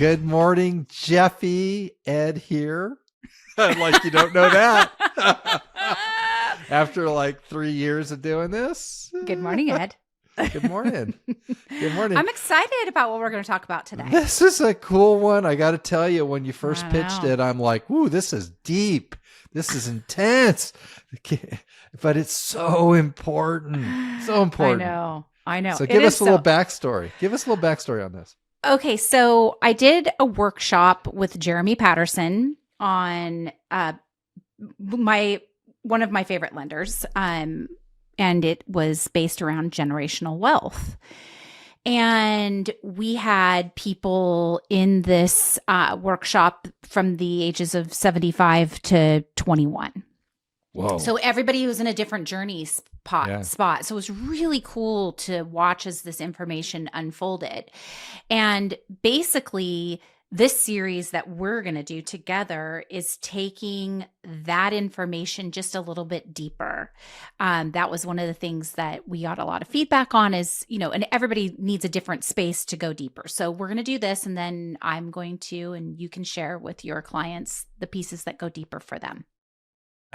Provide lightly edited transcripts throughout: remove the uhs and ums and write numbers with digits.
Good morning, Jefi, Ed here. Like you don't know that. After like 3 years of doing this. Good morning, Ed. Good morning. Good morning. I'm excited about what we're going to talk about today. This is a cool one. I got to tell you, when you first pitched know. it, I'm like, "Ooh, this is deep. This is intense." But it's so important. So important. I know. So give us a little backstory. Give us a little backstory on this. Okay, so I did a workshop with Jeremy Patterson on one of my favorite lenders, and it was based around generational wealth. And we had people in this workshop from the ages of 75 to 21. Whoa. So everybody was in a different journey spot. So it was really cool to watch as this information unfolded. And basically, this series that we're going to do together is taking that information just a little bit deeper. That was one of the things that we got a lot of feedback on is, and everybody needs a different space to go deeper. So we're going to do this, and then I'm going to, and you can share with your clients the pieces that go deeper for them.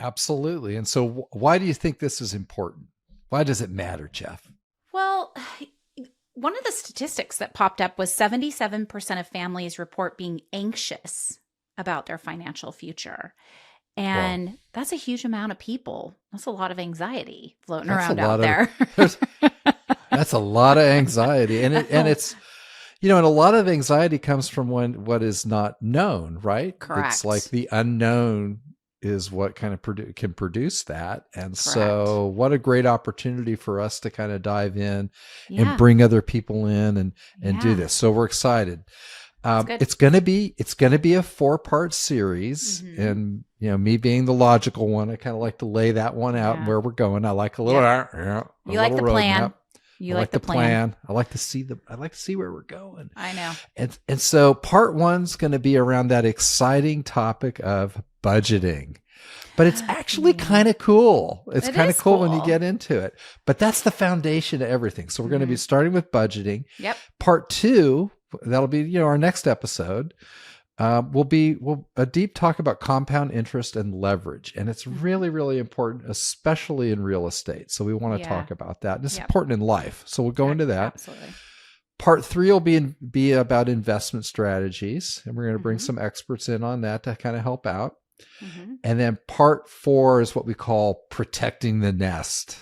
Absolutely. And so why do you think this is important? Why does it matter, Jeff? Well, one of the statistics that popped up was 77% of families report being anxious about their financial future. And that's a huge amount of people. That's a lot of anxiety floating around out there. That's a lot of anxiety. And it's, and a lot of anxiety comes from what is not known, right? Correct. It's like the unknown is what kind of can produce that. And so what a great opportunity for us to kind of dive in and bring other people in and do this. So we're excited. It's going to be a 4-part series. Mm-hmm. And, me being the logical one, I kind of like to lay that one out and where we're going. I like a little, you like the plan. You like the plan. I like to see where we're going. I know. And so part 1's going to be around that exciting topic of budgeting. But it's actually kind of cool. It's kind of cool when you get into it. But that's the foundation of everything. So we're going to be starting with budgeting. Yep. Part 2, that'll be, our next episode, will a deep talk about compound interest and leverage. And it's really, really important, especially in real estate. So we want to talk about that. And it's important in life. So we'll go into that. Absolutely. Part 3 will be about investment strategies. And we're going to bring some experts in on that to kind of help out. Mm-hmm. And then part 4 is what we call protecting the nest.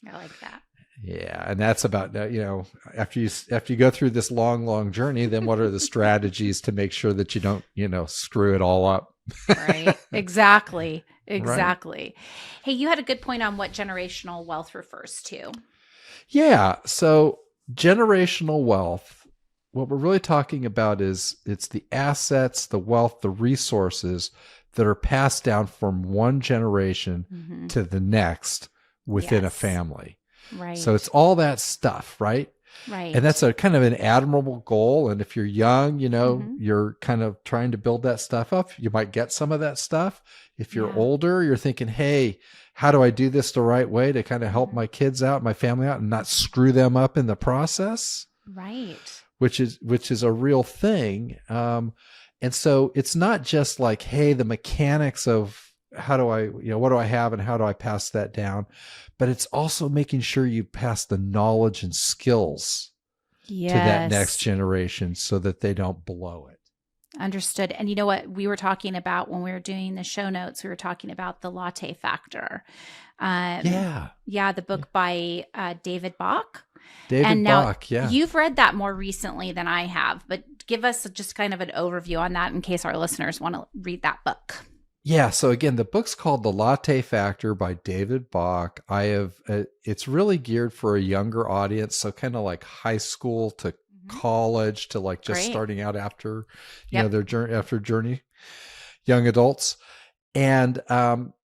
I like that. Yeah. And that's about, after you go through this long journey, then what are the strategies to make sure that you don't, screw it all up? Right. Exactly. Right. Hey, you had a good point on what generational wealth refers to. Yeah. So generational wealth, what we're really talking about is it's the assets, the wealth, the resources that are passed down from one generation to the next within a family. Right. So it's all that stuff, right? Right. And that's a kind of an admirable goal. And if you're young, you're kind of trying to build that stuff up. You might get some of that stuff. If you're older, you're thinking, hey, how do I do this the right way to kind of help my kids out, my family out, and not screw them up in the process? Right. Which is a real thing. And so it's not just like, hey, the mechanics of how do I, what do I have and how do I pass that down? But it's also making sure you pass the knowledge and skills to that next generation so that they don't blow it. Understood. And you know what we were talking about when we were doing the show notes, we were talking about the latte factor. The book by David Bach. You've read that more recently than I have, but give us just kind of an overview on that in case our listeners want to read that book. Yeah. So again, the book's called The Latte Factor by David Bach. It's really geared for a younger audience. So kind of like high school to college to like just starting out after, their journey, young adults. And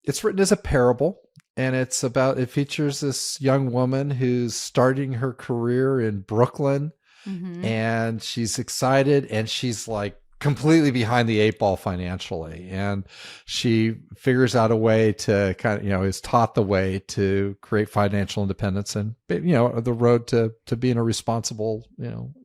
it's written as a parable. And it features this young woman who's starting her career in Brooklyn, and she's excited, and she's like completely behind the eight ball financially, and she figures out a way to kind of, is taught the way to create financial independence and, the road to being a responsible,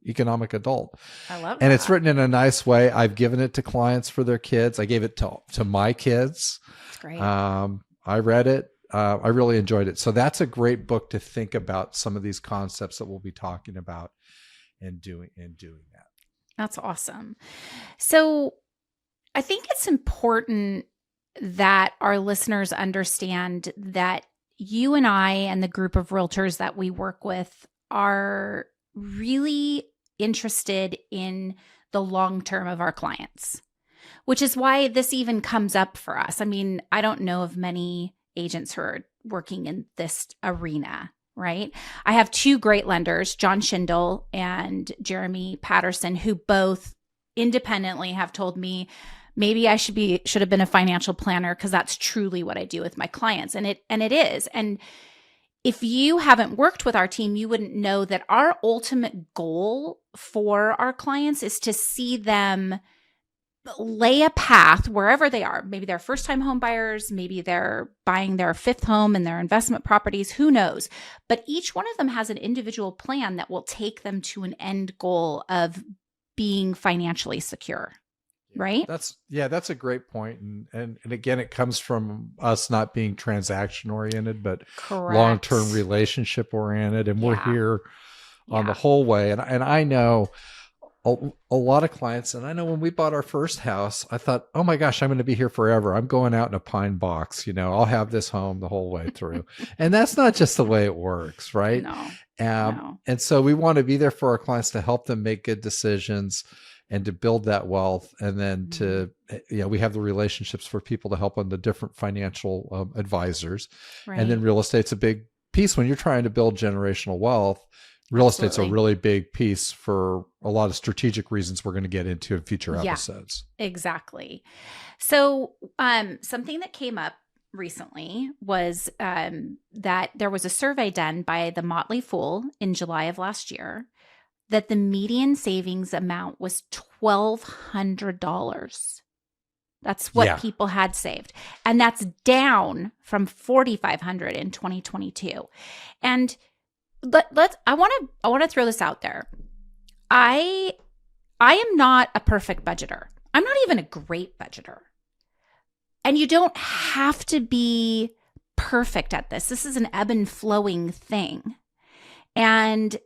economic adult. I love and that. It's written in a nice way. I've given it to clients for their kids. I gave it to my kids. That's great. I read it. I really enjoyed it. So that's a great book to think about some of these concepts that we'll be talking about and doing that. That's awesome. So I think it's important that our listeners understand that you and I and the group of realtors that we work with are really interested in the long term of our clients, which is why this even comes up for us. I mean, I don't know of many agents who are working in this arena, right? I have two great lenders, John Schindel and Jeremy Patterson, who both independently have told me maybe I should have been a financial planner, because that's truly what I do with my clients. And it is. And if you haven't worked with our team, you wouldn't know that our ultimate goal for our clients is to see them lay a path wherever they are. Maybe they're first-time home buyers, maybe they're buying their fifth home in their investment properties, who knows? But each one of them has an individual plan that will take them to an end goal of being financially secure. Right? That's a great point. And again, it comes from us not being transaction oriented, but Correct. long-term relationship oriented. And we're here on the whole way. And I know a lot of clients, and I know when we bought our first house, I thought, oh my gosh, I'm going to be here forever. I'm going out in a pine box, I'll have this home the whole way through. And that's not just the way it works, right? No. And so we want to be there for our clients to help them make good decisions and to build that wealth. And then we have the relationships for people to help on the different financial advisors. Right. And then real estate's a big piece when you're trying to build generational wealth. Real estate's a really big piece for a lot of strategic reasons we're going to get into in future episodes. Exactly. So something that came up recently was that there was a survey done by the Motley Fool in July of last year that the median savings amount was $1,200. That's what people had saved. And that's down from $4,500 in 2022. And I want to throw this out there. I am not a perfect budgeter. I'm not even a great budgeter. And you don't have to be perfect at this. This is an ebb and flowing thing. And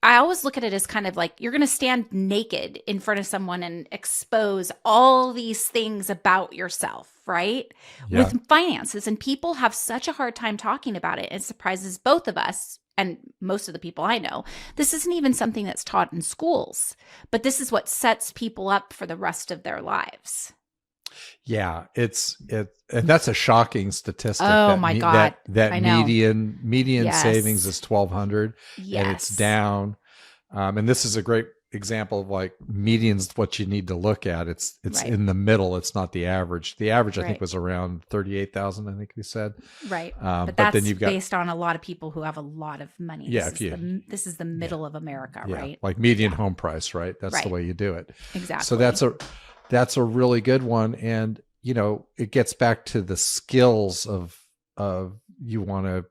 I always look at it as kind of like you're going to stand naked in front of someone and expose all these things about yourself, right? Yeah. With finances. And people have such a hard time talking about it. It surprises both of us and most of the people I know. This isn't even something that's taught in schools, but this is what sets people up for the rest of their lives. Yeah, and that's a shocking statistic. Oh my God. That median savings is $1,200 and it's down. And this is a great example of like median's what you need to look at. It's in the middle. It's not the average. The average I think was around 38,000. I think we said. Right. But that's then based on a lot of people who have a lot of money. Yeah. This is the middle of America, right? Like median home price, right? That's the way you do it. Exactly. So that's a really good one. And, it gets back to the skills of you want to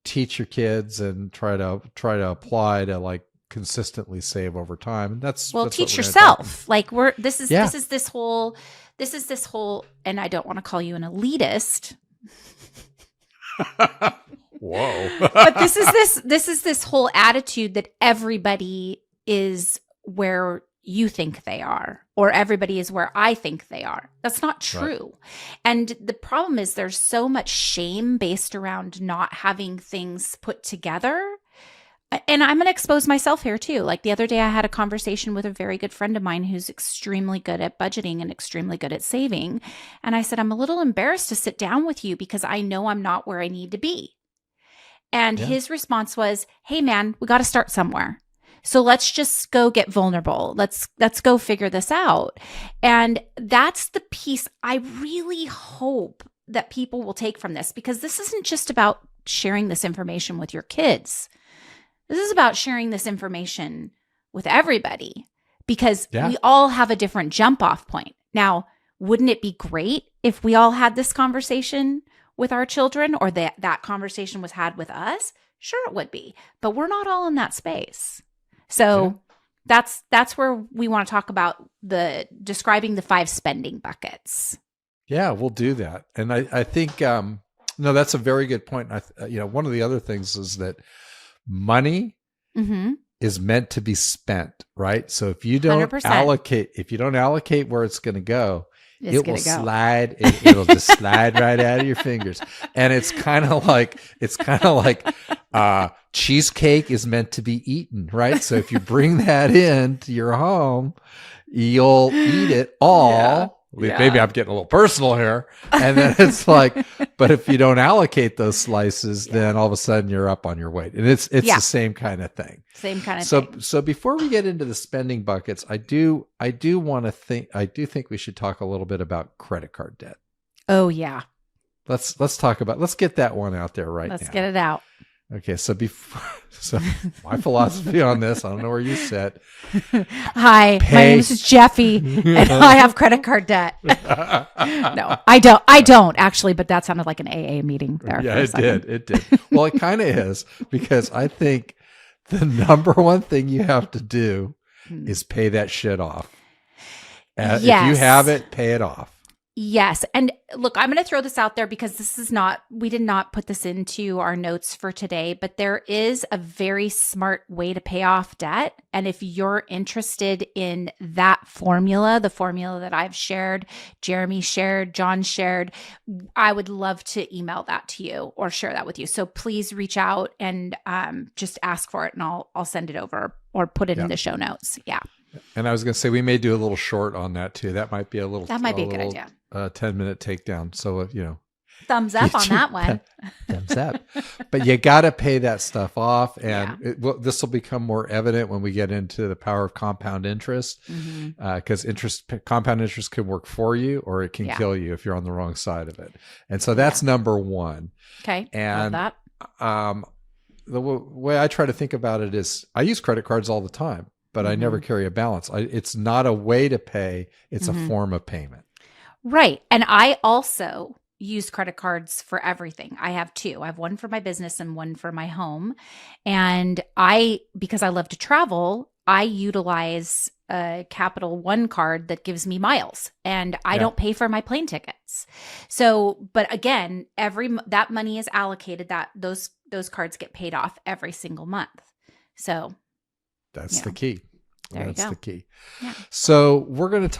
teach your kids and try to apply to like consistently save over time. And that's teach yourself. Like this is this whole, and I don't want to call you an elitist. Whoa. But this is this whole attitude that everybody is where you think they are, or everybody is where I think they are. That's not true. Right. And the problem is there's so much shame based around not having things put together. And I'm going to expose myself here too. Like the other day I had a conversation with a very good friend of mine who's extremely good at budgeting and extremely good at saving. And I said, I'm a little embarrassed to sit down with you because I know I'm not where I need to be. And his response was, hey man, we got to start somewhere. So let's just go get vulnerable. Let's go figure this out. And that's the piece I really hope that people will take from this, because this isn't just about sharing this information with your kids. This is about sharing this information with everybody, because we all have a different jump off point. Now, wouldn't it be great if we all had this conversation with our children, or that conversation was had with us? Sure, it would be, but we're not all in that space. So that's where we want to talk about describing the 5 spending buckets. Yeah, we'll do that. And I think, no, that's a very good point. One of the other things is that money is meant to be spent, right? So if you don't 100%. allocate where it's going to go, it will slide. It'll just slide right out of your fingers. And it's kind of like cheesecake is meant to be eaten, right? So if you bring that into your home, you'll eat it all. Yeah. Maybe I'm getting a little personal here. And then it's like, but if you don't allocate those slices, then all of a sudden you're up on your weight. And it's the same kind of thing. Same kind of thing. So before we get into the spending buckets, I do think we should talk a little bit about credit card debt. Oh yeah. Let's get that one out there now. Let's get it out. Okay, so my philosophy on this, I don't know where you sit. Hi, my name is Jefi, and I have credit card debt. No, I don't actually, but that sounded like an AA meeting there. Yeah, it did. Well, it kind of is, because I think the number one thing you have to do is pay that shit off. If you have it, pay it off. Yes. And look, I'm going to throw this out there because we did not put this into our notes for today, but there is a very smart way to pay off debt. And if you're interested in that formula, the formula that I've shared, Jeremy shared, John shared, I would love to email that to you or share that with you. So please reach out and just ask for it, and I'll send it over or put it in the show notes. Yeah. And I was going to say, we may do a little short on that too. That might be a good idea. 10-minute takedown. So, thumbs up on that one. Thumbs up. But you got to pay that stuff off. And this will become more evident when we get into the power of compound interest, because compound interest can work for you, or it can kill you if you're on the wrong side of it. And so that's number one. Okay. And love that. The way I try to think about it is, I use credit cards all the time, but I never carry a balance. It's not a way to pay. It's a form of payment. Right. And I also use credit cards for everything. I have 2. I have one for my business and one for my home. And because I love to travel, I utilize a Capital One card that gives me miles, and I don't pay for my plane tickets. So, but again, that money is allocated, that those cards get paid off every single month. So that's the key. That's the key. Yeah. So we're going to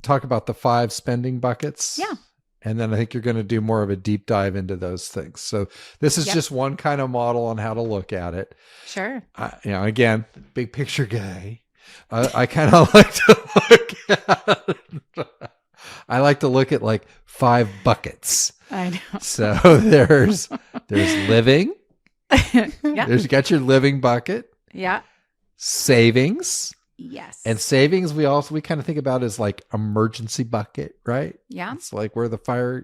talk about the 5 spending buckets. Yeah. And then I think you're going to do more of a deep dive into those things. So this is just one kind of model on how to look at it. Sure. Again, big picture guy. I kind of like to look at like 5 buckets. I know. So there's living. You got your living bucket. Yeah. Savings. Yes. And savings we kind of think about as like emergency bucket, right? Yeah. It's like where the fire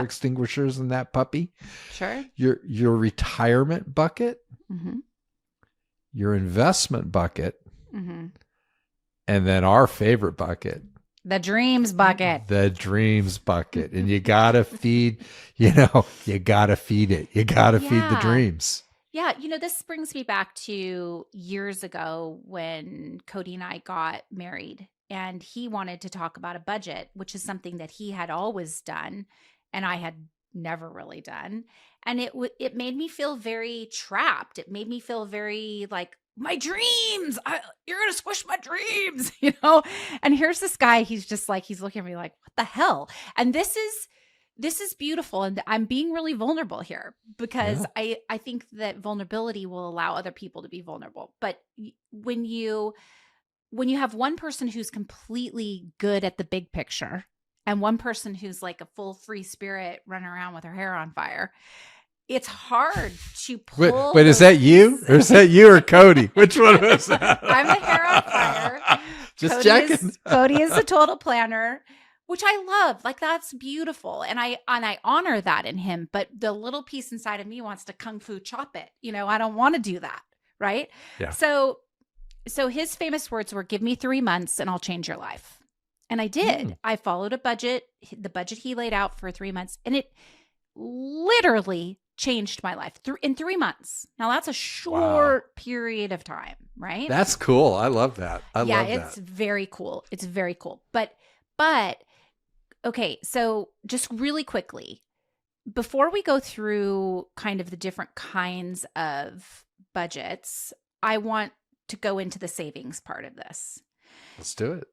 extinguishers and that puppy. Sure. Your retirement bucket. Your investment bucket. And then our favorite bucket. The dreams bucket. And you got to feed, you got to feed it. You got to feed the dreams. Yeah, this brings me back to years ago when Cody and I got married, and he wanted to talk about a budget, which is something that he had always done and I had never really done. And it made me feel very trapped. It made me feel very like, my dreams, you're going to squish my dreams, And here's this guy, he's looking at me like, what the hell? And this is beautiful. And I'm being really vulnerable here because I think that vulnerability will allow other people to be vulnerable. But when you have one person who's completely good at the big picture and one person who's like a full free spirit running around with her hair on fire, it's hard to pull. Wait, is that you? Or is that you or Cody? Which one was that? I'm the hair on fire. Just checking. Cody is the total planner, which I love. Like, that's beautiful. And I honor that in him. But the little piece inside of me wants to kung fu chop it. I don't want to do that. Right. Yeah. So So his famous words were, "Give me 3 months and I'll change your life." And I did. I followed a budget, the budget he laid out for 3 months, and it literally changed my life in 3 months. Now that's a short period of time, right? That's cool. I love that. I love that. Yeah, it's very cool. It's very cool. But okay, so just really quickly, before we go through kind of the different kinds of budgets, I want to go into the savings part of this. Let's do it.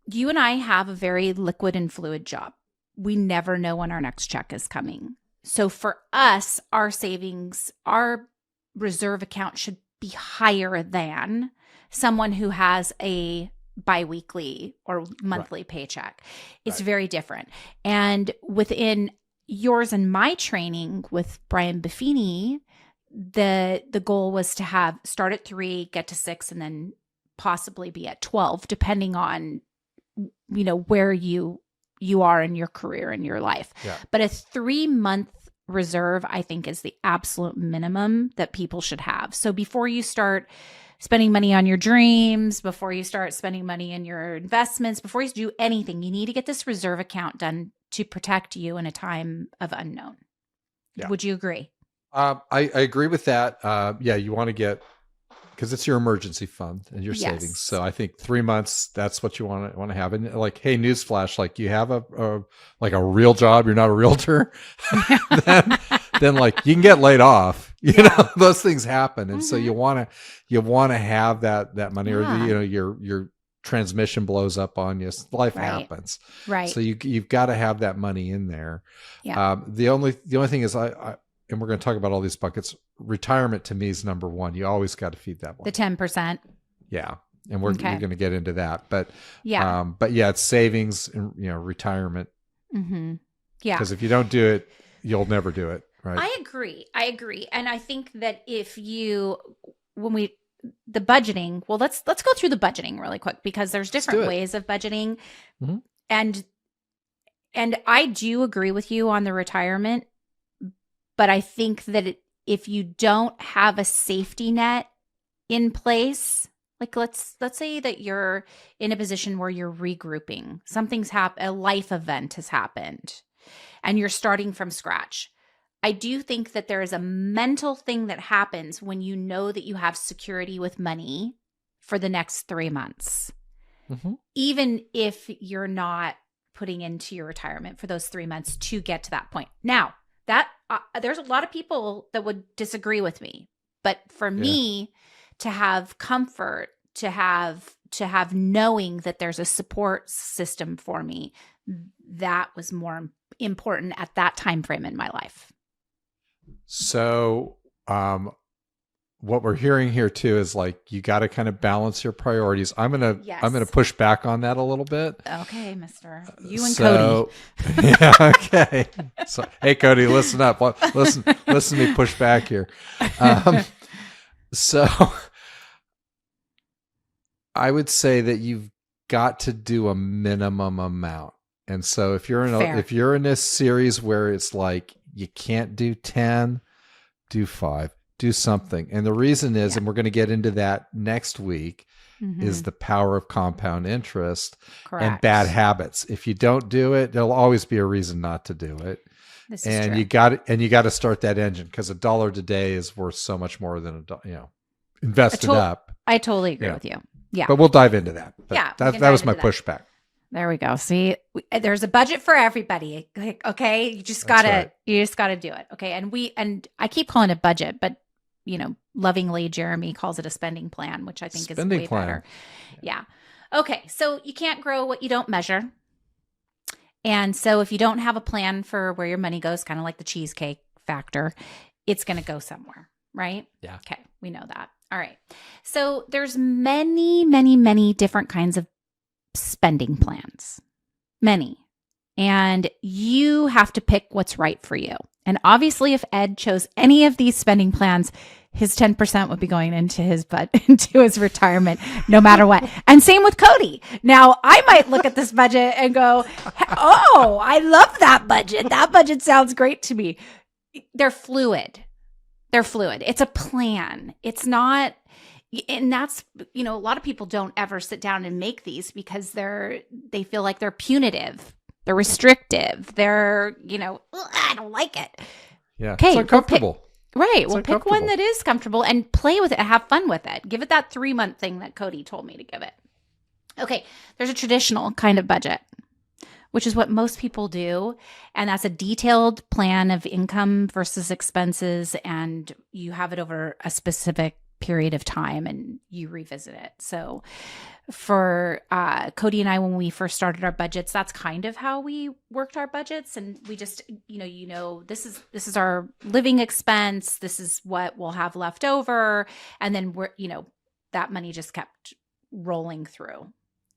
You and I have a very liquid and fluid job. We never know when our next check is coming. So for us, our savings, our reserve account should be higher than someone who has a biweekly or monthly paycheck. It's very different. And within yours and my training with Brian Buffini, the goal was to start at 3, get to 6, and then possibly be at 12, depending on where you are in your career and your life. Yeah. But a 3-month reserve, I think, is the absolute minimum that people should have. So before you start spending money on your dreams, before you start spending money in your investments, before you do anything, you need to get this reserve account done to protect you in a time of unknown. Yeah. Would you agree? I agree with that. You want to get, because it's your emergency fund and your savings. So I think 3 months, that's what you want to have. And like, hey, newsflash, like you have a real job, you're not a realtor, then like you can get laid off. You know, those things happen. And so you want to have that money, or your transmission blows up on you. Life happens. Right. So you've got to have that money in there. Yeah. The only thing is and we're going to talk about all these buckets. Retirement to me is number one. You always got to feed that one. The 10%. Yeah. And we're going to get into that, but it's savings and, retirement. Mm-hmm. Yeah. Because if you don't do it, you'll never do it. Right. I agree. And I think that the budgeting, well, let's go through the budgeting really quick, because there's different ways of budgeting. Mm-hmm. And I do agree with you on the retirement, but I think that if you don't have a safety net in place, like let's say that you're in a position where you're regrouping, something's happened, a life event has happened, and you're starting from scratch. I do think that there is a mental thing that happens when you know that you have security with money for the next 3 months, even if you're not putting into your retirement for those 3 months to get to that point. Now, that there's a lot of people that would disagree with me, but for me to have comfort, to have knowing that there's a support system for me, that was more important at that time frame in my life. So, what we're hearing here too is like you got to kind of balance your priorities. I'm gonna push back on that a little bit. Okay, Mister. You and Cody. Yeah. Okay. So, hey, Cody, listen up. Listen to me push back here. So, I would say that you've got to do a minimum amount. And so, if you're in this series where it's like you can't do 10, do 5. Do something. And the reason is, and we're going to get into that next week, is the power of compound interest and bad habits. If you don't do it, there'll always be a reason not to do it. This is true. You got to start that engine, because $1 today is worth so much more than invested up. I totally agree with you. Yeah. But we'll dive into that. But that was my pushback. There we go. See, there's a budget for everybody. Okay. You just gotta do it. Okay. And I keep calling it budget, but lovingly, Jeremy calls it a spending plan, which I think is way better. Yeah. Okay. So you can't grow what you don't measure. And so if you don't have a plan for where your money goes, kind of like the cheesecake factor, it's going to go somewhere, right? Yeah. Okay. We know that. All right. So there's many, many, many different kinds of spending plans. Many. And you have to pick what's right for you. And obviously, if Ed chose any of these spending plans, his 10% would be going into his retirement, no matter what. And same with Cody. Now, I might look at this budget and go, "Oh, I love that budget. That budget sounds great to me." They're fluid. It's a plan. It's not And that's, a lot of people don't ever sit down and make these because they feel like they're punitive, they're restrictive, they're, I don't like it. Yeah. Okay. It's uncomfortable. We'll pick one that is comfortable and play with it, have fun with it. Give it that 3-month thing that Cody told me to give it. Okay. There's a traditional kind of budget, which is what most people do. And that's a detailed plan of income versus expenses. And you have it over a specific period of time and you revisit it. So for Cody and I, when we first started our budgets, that's kind of how we worked our budgets. And we just, this is our living expense. This is what we'll have left over. And then that money just kept rolling through.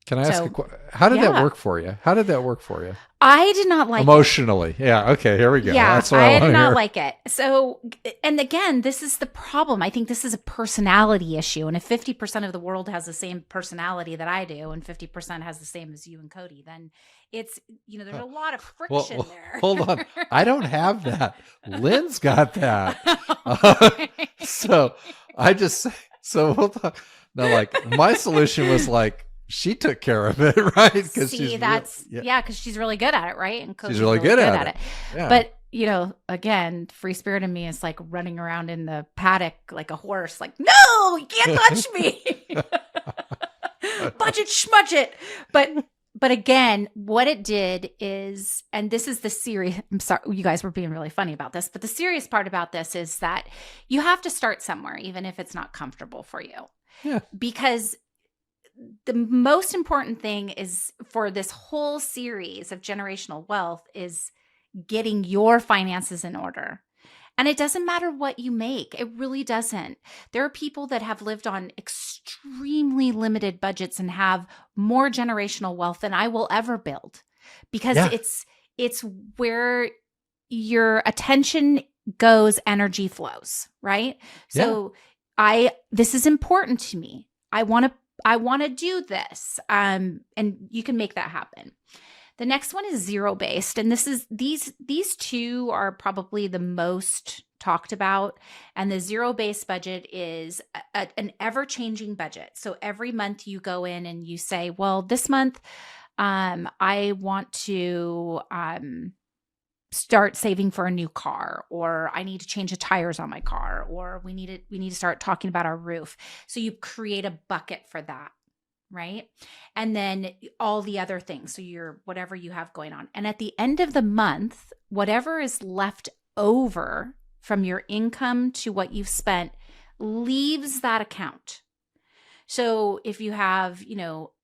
Can I ask how did that work for you? How did that work for you? I did not like emotionally. Yeah. Okay. Here we go. Yeah. That's what I did not like it. So, and again, this is the problem. I think this is a personality issue. And if 50% of the world has the same personality that I do, and 50% has the same as you and Cody, then it's, there's a lot of friction there. Hold on. I don't have that. Lynn's got that. So hold on. Now, like, my solution was like, she took care of it, right? Because because she's really good at it, right? And she's really good at it. Yeah. But again, free spirit in me is like running around in the paddock like a horse, like, no, you can't touch me. Budget schmudget. But again, what it did is, and this is the serious, I'm sorry, you guys were being really funny about this, but the serious part about this is that you have to start somewhere, even if it's not comfortable for you. Yeah. Because the most important thing is for this whole series of generational wealth is getting your finances in order. And it doesn't matter what you make. It really doesn't. There are people that have lived on extremely limited budgets and have more generational wealth than I will ever build because it's where your attention goes, energy flows, right? So this is important to me. I want to do this. And you can make that happen. The next one is zero-based. And these two are probably the most talked about. And the zero-based budget is an ever-changing budget. So every month you go in and you say, well, this month I want to start saving for a new car, or I need to change the tires on my car, or we need to start talking about our roof. So you create a bucket for that, right? And then all the other things. So whatever you have going on. And at the end of the month, whatever is left over from your income to what you've spent leaves that account. So if you have,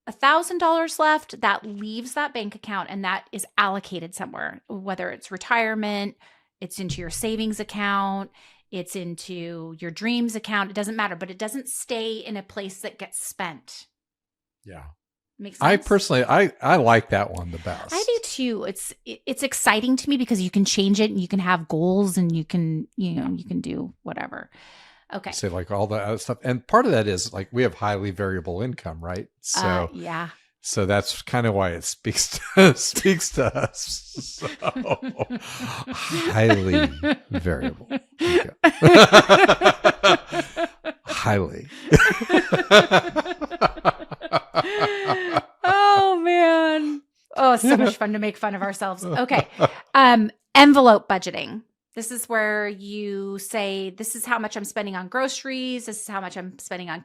$1,000 left, that leaves that bank account and that is allocated somewhere, whether it's retirement, it's into your savings account, it's into your dreams account. It doesn't matter, but it doesn't stay in a place that gets spent. Yeah. Makes sense? I personally, I like that one the best. I do too. It's exciting to me because you can change it and you can have goals and you can, you can do whatever. Okay. Say like all that other stuff. And part of that is like we have highly variable income, right? So yeah. So that's kind of why it speaks to us. So highly variable. Highly. Oh man. Oh, it's so much fun to make fun of ourselves. Okay. Envelope budgeting. This is where you say, this is how much I'm spending on groceries. This is how much I'm spending on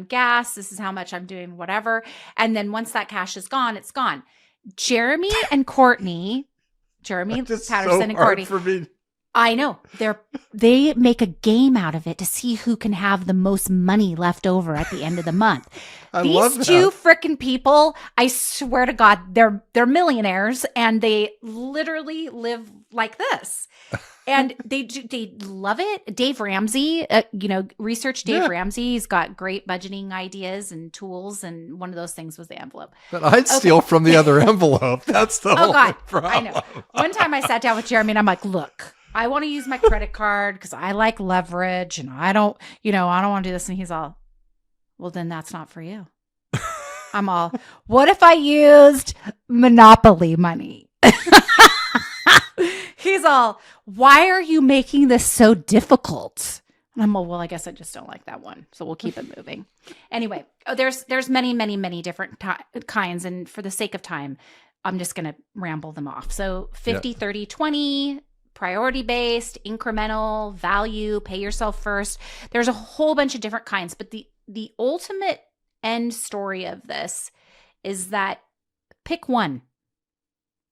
gas. This is how much I'm doing whatever. And then once that cash is gone, it's gone. Jeremy Patterson and Courtney. For me. I know. They make a game out of it to see who can have the most money left over at the end of the month. These two freaking people, I swear to God, they're millionaires and they literally live like this. And they love it. Dave Ramsey, research Dave Ramsey. He's got great budgeting ideas and tools. And one of those things was the envelope. But I'd steal from the other envelope. That's the whole problem. I know. One time I sat down with Jeremy and I'm like, look, I want to use my credit card because I like leverage and I don't want to do this. And he's all, well, then that's not for you. I'm all, what if I used Monopoly money? He's all, why are you making this so difficult? Well, I guess I just don't like that one. So we'll keep it moving. Anyway, there's many, many, many different kinds. And for the sake of time, I'm just going to ramble them off. So 50, 30, 20, priority based, incremental, value, pay yourself first. There's a whole bunch of different kinds. But the ultimate end story of this is that pick one.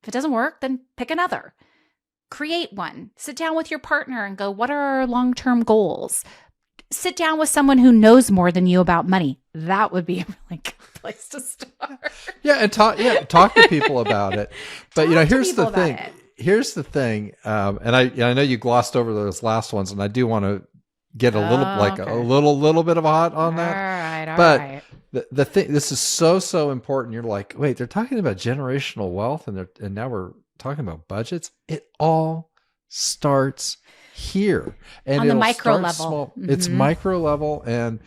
If it doesn't work, then pick another. Create one. Sit down with your partner and go, what are our long-term goals? Sit down with someone who knows more than you about money. That would be a really good place to start. And talk to people about it. But here's the thing. Here's the thing. And I know you glossed over those last ones, and I do want to get a little a little bit of a hot on that. All right. The thing, this is so important. You're like, wait, they're talking about generational wealth, and now we're talking about budgets. It all starts here, and on the micro level. It's micro level, and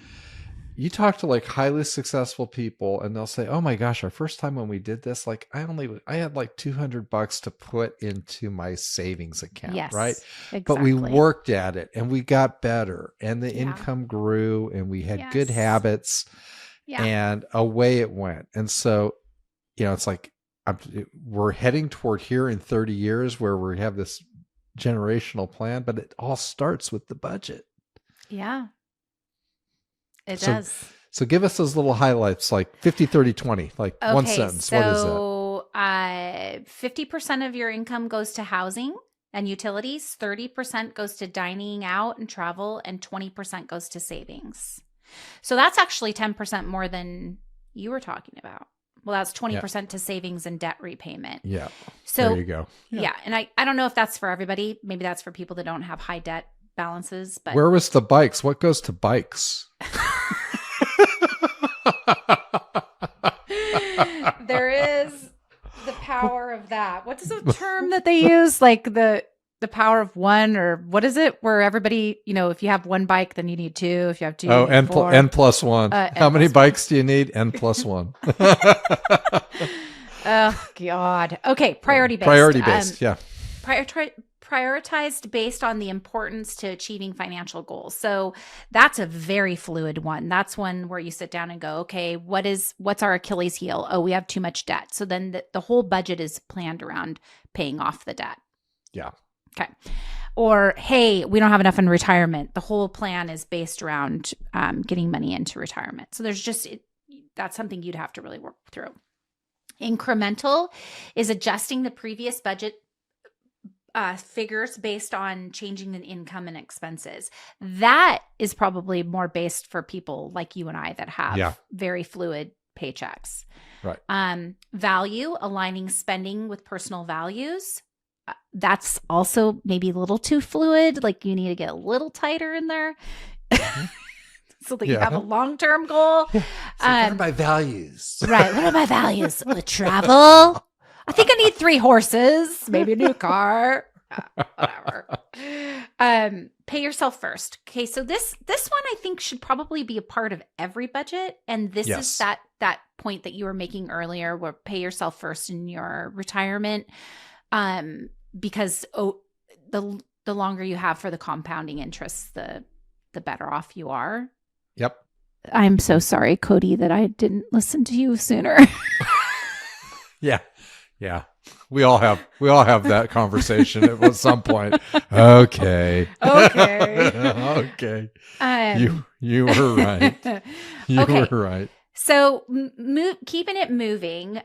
you talk to like highly successful people, and they'll say, "Oh my gosh, our first time when we did this, like I had like $200 to put into my savings account, right? Exactly. But we worked at it, and we got better, and the income grew, and we had good habits, and away it went. And so, it's like." We're heading toward here in 30 years where we have this generational plan, but it all starts with the budget. Yeah, it does. So give us those little highlights, like 50, 30, 20, like one sentence. So, what is that? 50% of your income goes to housing and utilities, 30% goes to dining out and travel, and 20% goes to savings. So that's actually 10% more than you were talking about. Well, that's 20% to savings and debt repayment. Yeah. So there you go. Yeah. And I don't know if that's for everybody. Maybe that's for people that don't have high debt balances. But where was the bikes? What goes to bikes? There is the power of that. What is the term that they use? Like the power of one, or what is it? Where everybody, if you have one bike, then you need two. If you have two, N plus one. How many bikes do you need? N plus one. Oh God. Okay. Priority based. Prioritized based on the importance to achieving financial goals. So that's a very fluid one. That's one where you sit down and go, okay, what's our Achilles heel? Oh, we have too much debt. So then the whole budget is planned around paying off the debt. Yeah. Okay. Or, hey, we don't have enough in retirement. The whole plan is based around getting money into retirement. So that's something you'd have to really work through. Incremental is adjusting the previous budget figures based on changing the income and expenses. That is probably more based for people like you and I that have very fluid paychecks. Right. Value, aligning spending with personal values. That's also maybe a little too fluid. Like you need to get a little tighter in there. So that you have a long-term goal. So what are my values? Right. What are my values? With travel. I think I need 3 horses, maybe a new car, whatever. Pay yourself first. Okay. So this one I think should probably be a part of every budget. And this is that point that you were making earlier, where pay yourself first in your retirement. Because the longer you have for the compounding interest, the better off you are. Yep. I'm so sorry, Cody, that I didn't listen to you sooner. Yeah. We all have that conversation at some point. Okay. You were right. You were right. So keeping it moving.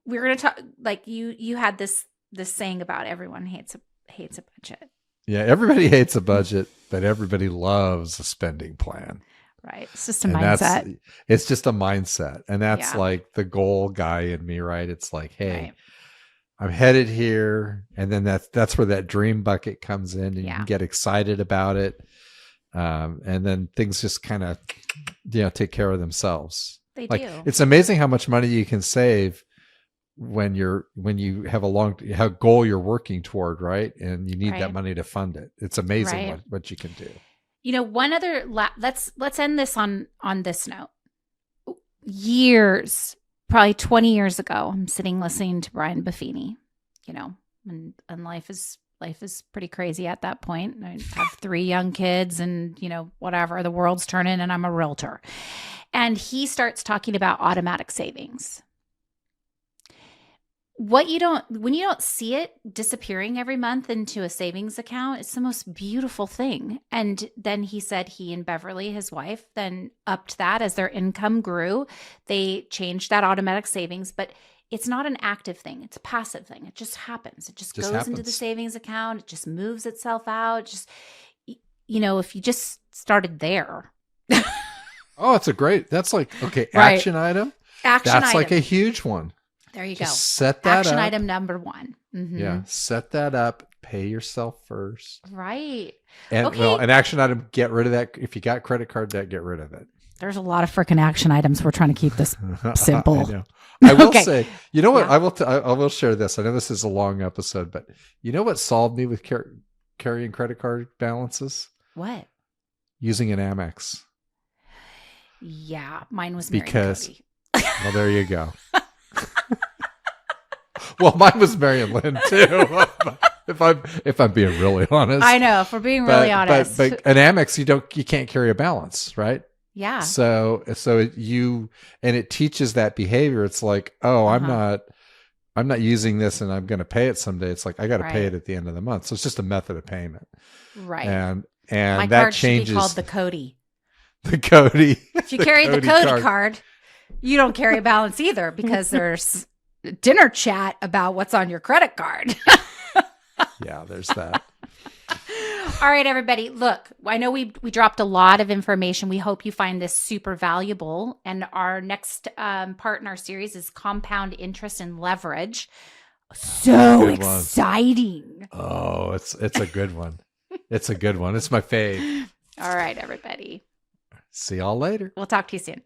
We're going to talk, like you had this saying about everyone hates a budget. Yeah, everybody hates a budget, but everybody loves a spending plan. Right. It's just a mindset. It's just a mindset. And that's like the goal guy in me, right? It's like, hey, I'm headed here. And then that's where that dream bucket comes in, and you can get excited about it. And then things just kind of, take care of themselves. They do. It's amazing how much money you can save when you have a goal you're working toward, right? And you need that money to fund it. It's amazing what you can do. One other, let's end this on this note. Years, probably 20 years ago, I'm sitting listening to Brian Buffini, and life is life is pretty crazy at that point. I have 3 young kids and, whatever, the world's turning and I'm a realtor. And he starts talking about automatic savings. When you don't see it disappearing every month into a savings account, it's the most beautiful thing. And then he said he and Beverly, his wife, then upped that as their income grew. They changed that automatic savings, but it's not an active thing. It's a passive thing. It just happens. It just goes into the savings account. It just moves itself out. Just, if you just started there. Oh, that's like, okay, action item. That's like a huge one. There you just go. Set that action up. Item number 1. Mm-hmm. Yeah. Set that up. Pay yourself first. Right. And an action item, get rid of that. If you got credit card debt, get rid of it. There's a lot of freaking action items. We're trying to keep this simple. I know. I will say, you know what? Yeah. I will share this. I know this is a long episode, but you know what solved me with carrying credit card balances? What? Using an Amex. Yeah, mine was Mary Cody. Well, there you go. Well, mine was Mary and Lynn too. If I'm being really honest, I know. If we're being really honest, but an Amex, you can't carry a balance, right? Yeah. So it teaches that behavior. It's like, oh, I'm not using this, and I'm going to pay it someday. It's like I got to pay it at the end of the month. So it's just a method of payment, right? And my that card changes. Should be called the Cody. The Cody. If you carry the Cody card, you don't carry a balance either because there's dinner chat about what's on your credit card. Yeah, there's that. All right, everybody. Look, I know we dropped a lot of information. We hope you find this super valuable. And our next part in our series is compound interest and leverage. So exciting. Oh, it's a good one. It's a good one. It's my fave. All right, everybody. See y'all later. We'll talk to you soon.